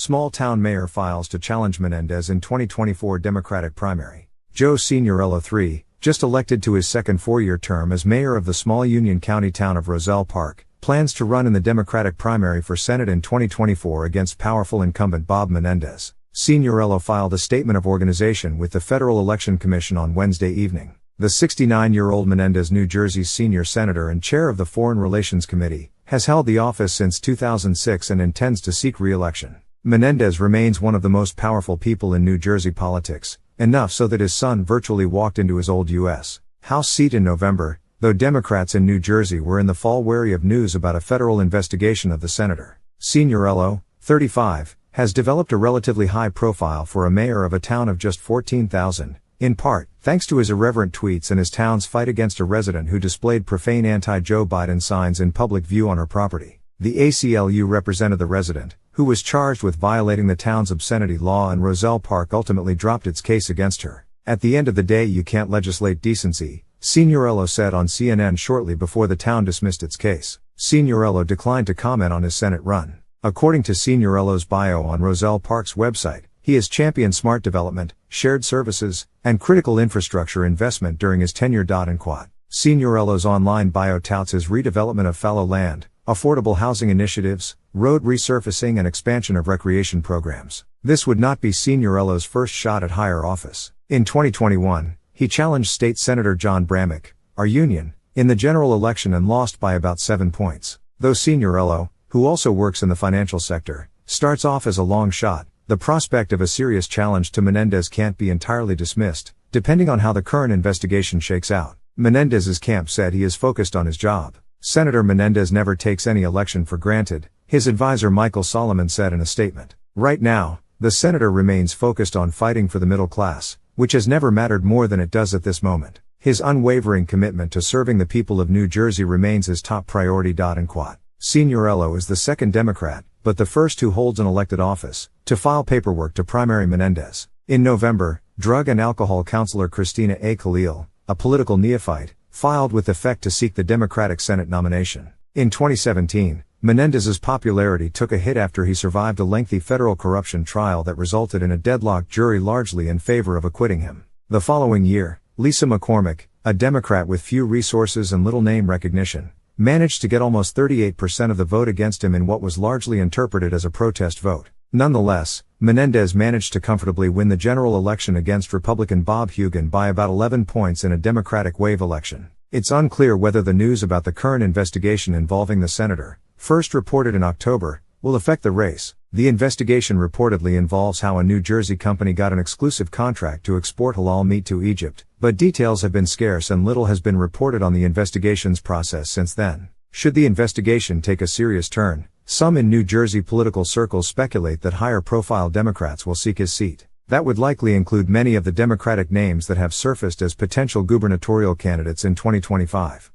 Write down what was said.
Small-town mayor files to challenge Menendez in 2024 Democratic primary. Joe Signorello III, just elected to his second four-year term as mayor of the small Union County town of Roselle Park, plans to run in the Democratic primary for Senate in 2024 against powerful incumbent Bob Menendez. Signorello filed a statement of organization with the Federal Election Commission on Wednesday evening. The 69-year-old Menendez, New Jersey's senior senator and chair of the Foreign Relations Committee, has held the office since 2006 and intends to seek re-election. Menendez remains one of the most powerful people in New Jersey politics, enough so that his son virtually walked into his old U.S. House seat in November, though Democrats in New Jersey were in the fall wary of news about a federal investigation of the senator. Signorello, 35, has developed a relatively high profile for a mayor of a town of just 14,000, in part, thanks to his irreverent tweets and his town's fight against a resident who displayed profane anti-Joe Biden signs in public view on her property. The ACLU represented the resident, who was charged with violating the town's obscenity law, and Roselle Park ultimately dropped its case against her. At the end of the day, you can't legislate decency, Signorello said on CNN shortly before the town dismissed its case. Signorello declined to comment on his Senate run. According to Signorello's bio on Roselle Park's website, he has championed smart development, shared services, and critical infrastructure investment during his tenure. Signorello's online bio touts his redevelopment of fallow land, affordable housing initiatives, road resurfacing, and expansion of recreation programs. This would not be Signorello's first shot at higher office. In 2021, he challenged State Senator John Bramnick, our union, in the general election and lost by about 7 points. Though Signorello, who also works in the financial sector, starts off as a long shot, the prospect of a serious challenge to Menendez can't be entirely dismissed, depending on how the current investigation shakes out. Menendez's camp said he is focused on his job. Senator Menendez never takes any election for granted, his advisor Michael Solomon said in a statement. Right now, the senator remains focused on fighting for the middle class, which has never mattered more than it does at this moment. His unwavering commitment to serving the people of New Jersey remains his top priority. Signorello is the second Democrat, but the first who holds an elected office, to file paperwork to primary Menendez. In November, drug and alcohol counselor Christina A. Khalil, a political neophyte, filed with effect to seek the Democratic Senate nomination. In 2017, Menendez's popularity took a hit after he survived a lengthy federal corruption trial that resulted in a deadlocked jury largely in favor of acquitting him. The following year, Lisa McCormick, a Democrat with few resources and little name recognition, managed to get almost 38% of the vote against him in what was largely interpreted as a protest vote. Nonetheless, Menendez managed to comfortably win the general election against Republican Bob Hugin by about 11 points in a Democratic wave election. It's unclear whether the news about the current investigation involving the senator, first reported in October, will affect the race. The investigation reportedly involves how a New Jersey company got an exclusive contract to export halal meat to Egypt, but details have been scarce and little has been reported on the investigation's process since then. Should the investigation take a serious turn, some in New Jersey political circles speculate that higher-profile Democrats will seek his seat. That would likely include many of the Democratic names that have surfaced as potential gubernatorial candidates in 2025.